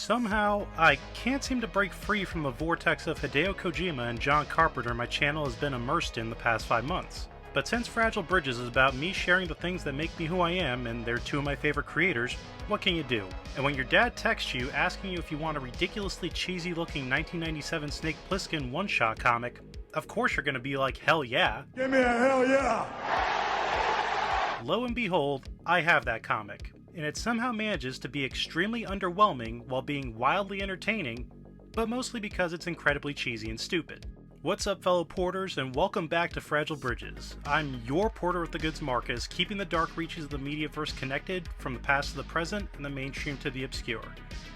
Somehow, I can't seem to break free from the vortex of Hideo Kojima and John Carpenter my channel has been immersed in the past 5 months. But since Fragile Bridges is about me sharing the things that make me who I am, and they're two of my favorite creators, what can you do? And when your dad texts you asking you if you want a ridiculously cheesy looking 1997 Snake Plissken one-shot comic, of course you're gonna be like, hell yeah. Give me a hell yeah! Lo and behold, I have that comic, and it somehow manages to be extremely underwhelming while being wildly entertaining, but mostly because it's incredibly cheesy and stupid. What's up, fellow porters, and welcome back to Fragile Bridges. I'm your porter with the goods, Marcus, keeping the dark reaches of the Mediaverse connected from the past to the present and the mainstream to the obscure.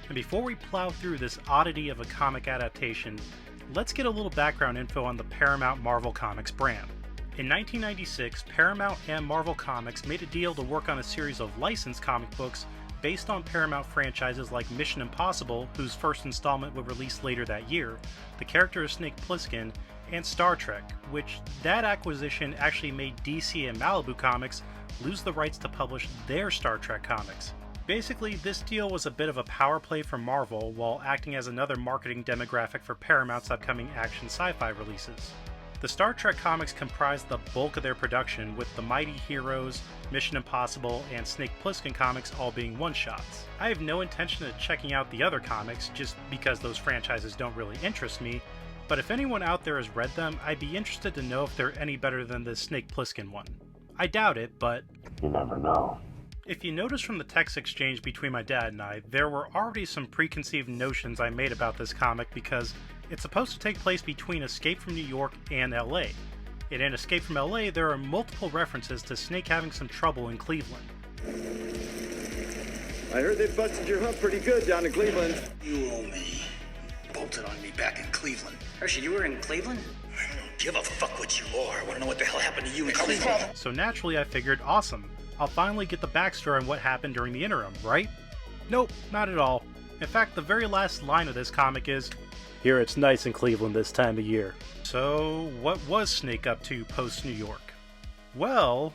And before we plow through this oddity of a comic adaptation, let's get a little background info on the Paramount Marvel Comics brand. In 1996, Paramount and Marvel Comics made a deal to work on a series of licensed comic books based on Paramount franchises like Mission Impossible, whose first installment would release later that year, the character of Snake Plissken, and Star Trek, which that acquisition actually made DC and Malibu Comics lose the rights to publish their Star Trek comics. Basically, this deal was a bit of a power play for Marvel while acting as another marketing demographic for Paramount's upcoming action sci-fi releases. The Star Trek comics comprised the bulk of their production, with the Mighty Heroes, Mission Impossible, and Snake Plissken comics all being one-shots. I have no intention of checking out the other comics just because those franchises don't really interest me, but if anyone out there has read them, I'd be interested to know if they're any better than the Snake Plissken one. I doubt it, but You never know. if you notice from the text exchange between my dad and I, there were already some preconceived notions I made about this comic because it's supposed to take place between Escape from New York and LA. And in Escape from LA, there are multiple references to Snake having some trouble in Cleveland. I heard they busted your hump pretty good down in Cleveland. You owe me. Bolted on me back in Cleveland. Hershey, you were in Cleveland? I don't give a fuck what you are. I want to know what the hell happened to you in Cleveland. So naturally I figured, awesome, I'll finally get the backstory on what happened during the interim, right? Nope, not at all. In fact, the very last line of this comic is, "Here it's nice in Cleveland this time of year." So, what was Snake up to post-New York? Well,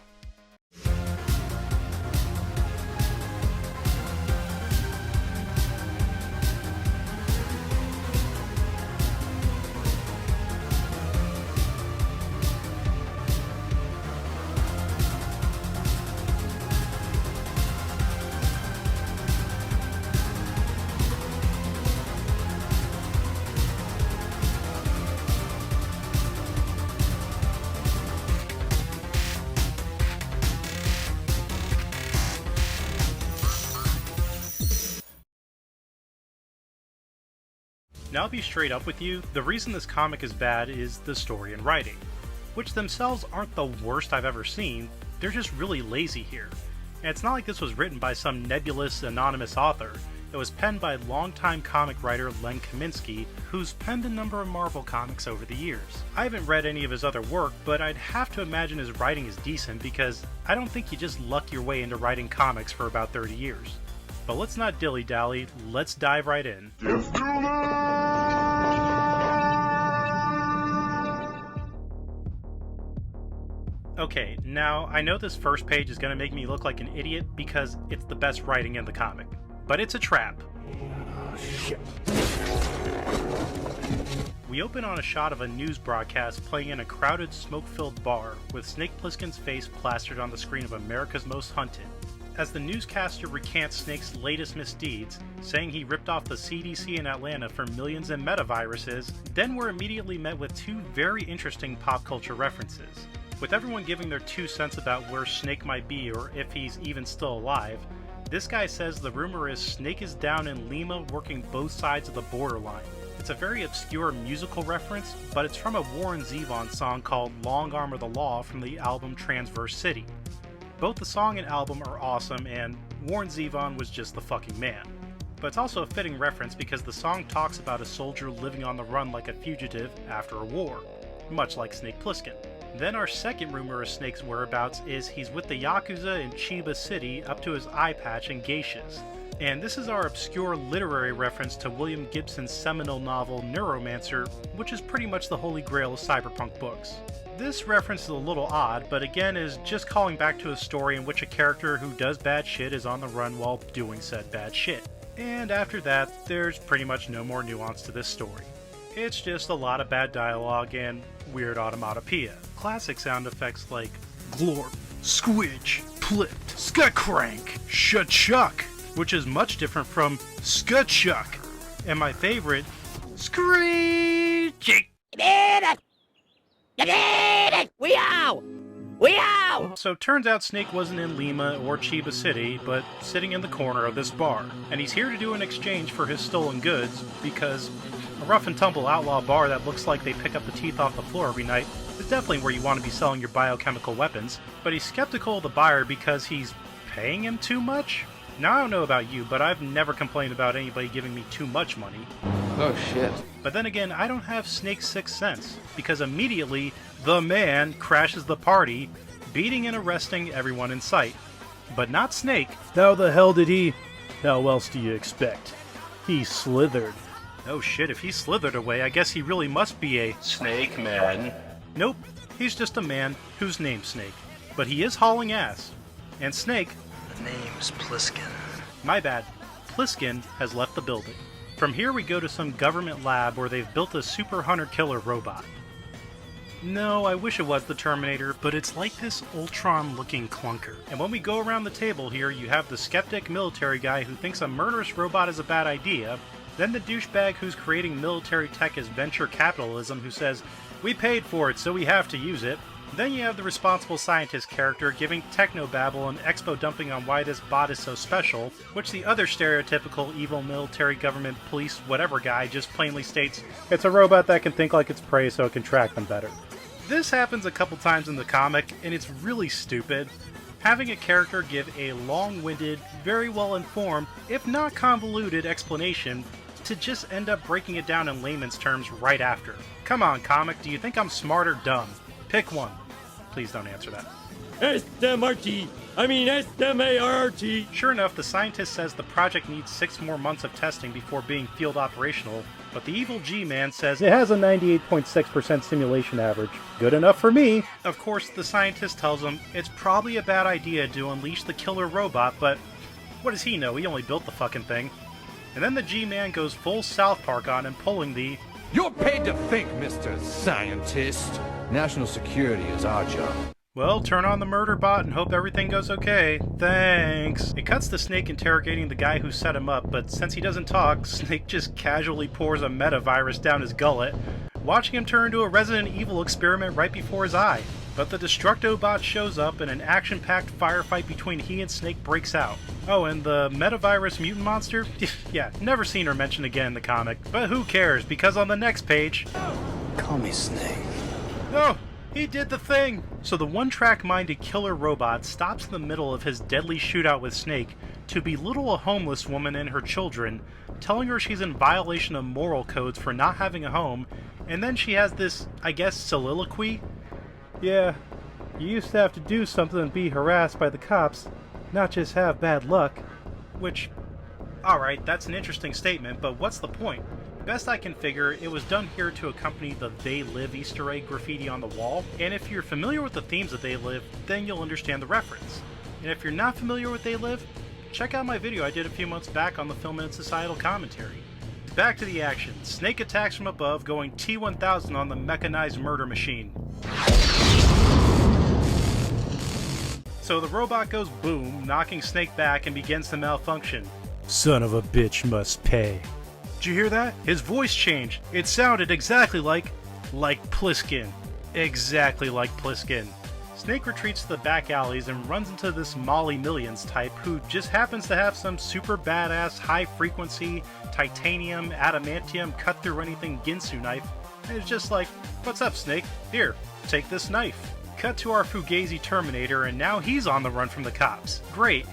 now I'll be straight up with you, the reason this comic is bad is the story and writing, which themselves aren't the worst I've ever seen, they're just really lazy here. And it's not like this was written by some nebulous, anonymous author. It was penned by longtime comic writer Len Kaminski, who's penned a number of Marvel comics over the years. I haven't read any of his other work, but I'd have to imagine his writing is decent because I don't think you just luck your way into writing comics for about 30 years. But let's not dilly-dally, let's dive right in. Okay, now I know this first page is going to make me look like an idiot because it's the best writing in the comic, but it's a trap. We open on a shot of a news broadcast playing in a crowded, smoke-filled bar with Snake Plissken's face plastered on the screen of America's Most Hunted. As the newscaster recants Snake's latest misdeeds, saying he ripped off the CDC in Atlanta for millions in metaviruses, then we're immediately met with two very interesting pop culture references. With everyone giving their 2 cents about where Snake might be or if he's even still alive, this guy says the rumor is Snake is down in Lima working both sides of the borderline. It's a very obscure musical reference, but it's from a Warren Zevon song called Long Arm of the Law from the album Transverse City. Both the song and album are awesome, and Warren Zevon was just the fucking man. But it's also a fitting reference because the song talks about a soldier living on the run like a fugitive after a war, much like Snake Plissken. Then our second rumor of Snake's whereabouts is he's with the Yakuza in Chiba City up to his eye patch and geishas. And this is our obscure literary reference to William Gibson's seminal novel Neuromancer, which is pretty much the holy grail of cyberpunk books. This reference is a little odd, but again is just calling back to a story in which a character who does bad shit is on the run while doing said bad shit. And after that, there's pretty much no more nuance to this story. It's just a lot of bad dialogue and weird automatopoeia. Classic sound effects like glorp, squidge, plipped, skutcrank, shuchuck, which is much different from skutchuck, and my favorite, screeching. So turns out Snake wasn't in Lima or Chiba City, but sitting in the corner of this bar. And he's here to do an exchange for his stolen goods, because a rough and tumble outlaw bar that looks like they pick up the teeth off the floor every night is definitely where you want to be selling your biochemical weapons. But he's skeptical of the buyer because he's paying him too much? Now, I don't know about you, but I've never complained about anybody giving me too much money. Oh shit. But then again, I don't have Snake's sixth sense, because immediately, the man crashes the party, beating and arresting everyone in sight. But not Snake. How the hell did he... How else do you expect? He slithered. Oh shit, if he slithered away, I guess he really must be a Snake Man. Nope, he's just a man who's named Snake. But he is hauling ass. And Snake... The name's Pliskin. My bad. Pliskin has left the building. From here we go to some government lab where they've built a super hunter-killer robot. No, I wish it was the Terminator, but it's like this Ultron-looking clunker. And when we go around the table here, you have the skeptic military guy who thinks a murderous robot is a bad idea, then the douchebag who's creating military tech as venture capitalism who says, "We paid for it, so we have to use it." Then you have the responsible scientist character giving technobabble and expo dumping on why this bot is so special, which the other stereotypical evil military government police whatever guy just plainly states, "It's a robot that can think like its prey so it can track them better." This happens a couple times in the comic, and it's really stupid. Having a character give a long-winded, very well-informed, if not convoluted explanation to just end up breaking it down in layman's terms right after. Come on, comic, do you think I'm smart or dumb? Pick one. Please don't answer that. SMRT. SMART. Sure enough, the scientist says the project needs 6 more months of testing before being field operational, but the evil G-Man says It has a 98.6% simulation average. Good enough for me. Of course, the scientist tells him it's probably a bad idea to unleash the killer robot, but what does he know? He only built the fucking thing. And then the G-Man goes full South Park on him, pulling the You're paid to think, Mr. Scientist. National security is our job. well, turn on the murder bot and hope everything goes okay. Thanks. It cuts to Snake interrogating the guy who set him up, but since he doesn't talk, Snake just casually pours a metavirus down his gullet, watching him turn into a Resident Evil experiment right before his eye. But the Destructobot shows up and an action-packed firefight between he and Snake breaks out. Oh, and the metavirus mutant monster? Yeah, never seen her mentioned again in the comic. But who cares, because on the next page... Call me Snake. Oh, he did the thing! So the one-track-minded killer robot stops in the middle of his deadly shootout with Snake to belittle a homeless woman and her children, telling her she's in violation of moral codes for not having a home, and then she has this, I guess, soliloquy? Yeah, you used to have to do something and be harassed by the cops, not just have bad luck. Which, alright, that's an interesting statement, but what's the point? Best I can figure, it was done here to accompany the They Live Easter egg graffiti on the wall, and if you're familiar with the themes of They Live, then you'll understand the reference. And if you're not familiar with They Live, check out my video I did a few months back on the film and societal commentary. Back to the action. Snake attacks from above, going T-1000 on the mechanized murder machine. So the robot goes boom, knocking Snake back and begins to malfunction. Son of a bitch must pay. Did you hear that? His voice changed. It sounded exactly like Pliskin. Exactly like Pliskin. Snake retreats to the back alleys and runs into this Molly Millions type who just happens to have some super badass high-frequency titanium, adamantium, cut-through-anything Ginsu knife. And it's just like, "What's up, Snake? Here, take this knife." Cut to our Fugazi Terminator, and now he's on the run from the cops. Great.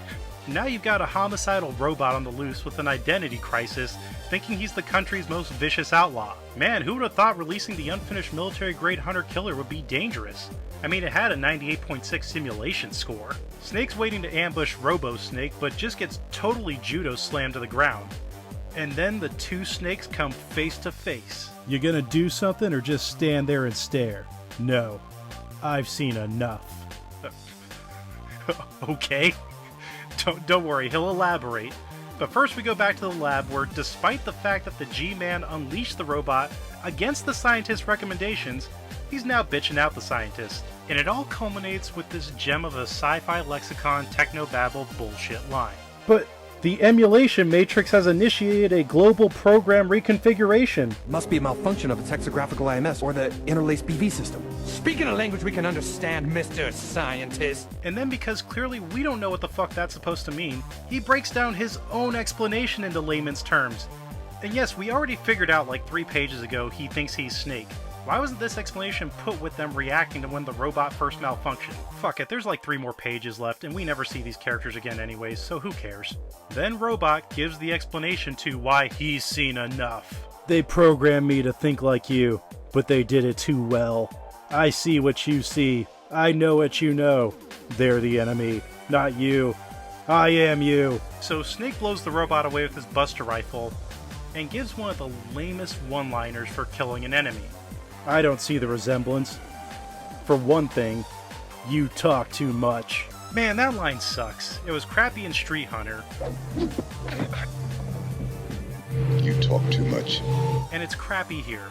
Now you've got a homicidal robot on the loose with an identity crisis, thinking he's the country's most vicious outlaw. Man, who would have thought releasing the unfinished military-grade hunter-killer would be dangerous? I mean, it had a 98.6 simulation score. Snake's waiting to ambush Robo-Snake, but just gets totally judo slammed to the ground. And then the two snakes come face to face. You gonna do something or just stand there and stare? No. I've seen enough. Okay. Don't worry, he'll elaborate. But first we go back to the lab where, despite the fact that the G-Man unleashed the robot against the scientist's recommendations, he's now bitching out the scientist. And it all culminates with this gem of a sci-fi lexicon technobabble bullshit line. But the emulation matrix has initiated a global program reconfiguration. Must be a malfunction of its hexagraphical IMS or the interlaced BV system. Speaking a language we can understand, Mr. Scientist. And then, because clearly we don't know what the fuck that's supposed to mean, he breaks down his own explanation into layman's terms. And yes, we already figured out like 3 pages ago he thinks he's Snake. Why wasn't this explanation put with them reacting to when the robot first malfunctioned? Fuck it, there's like 3 more pages left and we never see these characters again anyways, so who cares? Then Robot gives the explanation to why he's seen enough. They programmed me to think like you, but they did it too well. I see what you see. I know what you know. They're the enemy, not you. I am you. So Snake blows the robot away with his Buster Rifle and gives one of the lamest one-liners for killing an enemy. I don't see the resemblance. For one thing, you talk too much. Man, that line sucks. It was crappy in Street Hunter. You talk too much. And it's crappy here.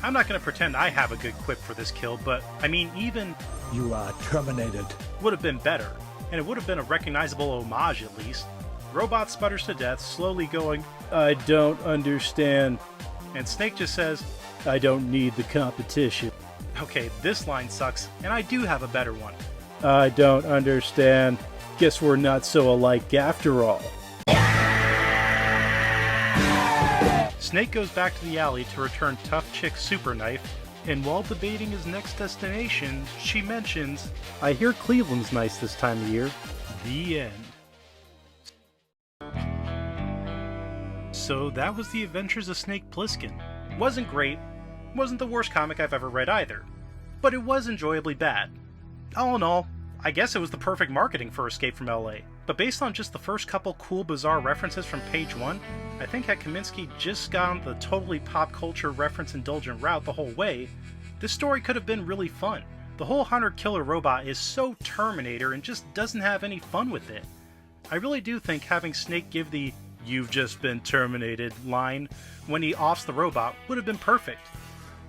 I'm not gonna pretend I have a good quip for this kill, but I mean, even You are terminated. would have been better, and it would have been a recognizable homage at least. Robot sputters to death, slowly going, I don't understand. and Snake just says, I don't need the competition. okay, this line sucks, and I do have a better one. I don't understand. Guess we're not so alike after all. Snake goes back to the alley to return Tough Chick Super Knife, and while debating his next destination, she mentions, I hear Cleveland's nice this time of year. the end. So that was the Adventures of Snake Plissken. Wasn't great, wasn't the worst comic I've ever read either, but it was enjoyably bad. All in all, I guess it was the perfect marketing for Escape from LA, but based on just the first couple cool bizarre references from page 1, I think had Kaminsky just gone the totally pop culture reference indulgent route the whole way, this story could have been really fun. The whole hunter-killer robot is so Terminator and just doesn't have any fun with it. I really do think having Snake give the "you've just been terminated" line when he offs the robot would have been perfect.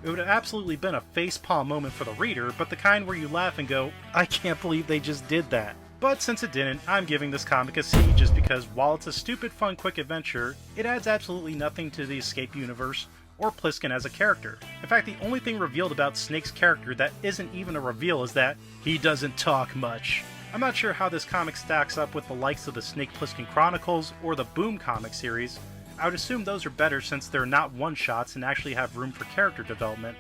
It would have absolutely been a facepalm moment for the reader, but the kind where you laugh and go, I can't believe they just did that. But since it didn't, I'm giving this comic a C just because while it's a stupid fun quick adventure, it adds absolutely nothing to the Escape universe or Plissken as a character. In fact, the only thing revealed about Snake's character that isn't even a reveal is that he doesn't talk much. I'm not sure how this comic stacks up with the likes of the Snake Plissken Chronicles or the Boom comic series. I would assume those are better since they're not one-shots and actually have room for character development,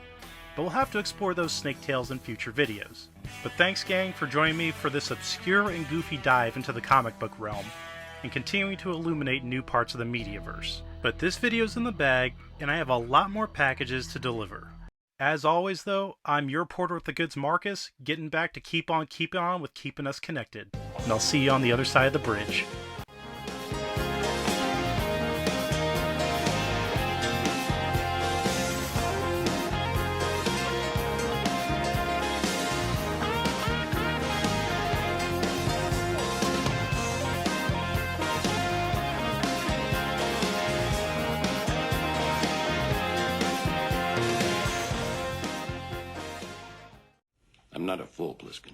but we'll have to explore those Snake tales in future videos. But thanks gang for joining me for this obscure and goofy dive into the comic book realm, and continuing to illuminate new parts of the Mediaverse. But this video's in the bag, and I have a lot more packages to deliver. As always though, I'm your porter with the goods Marcus, getting back to keep on keeping on with keeping us connected. And I'll see you on the other side of the bridge. I'm not a fool, Pliskin.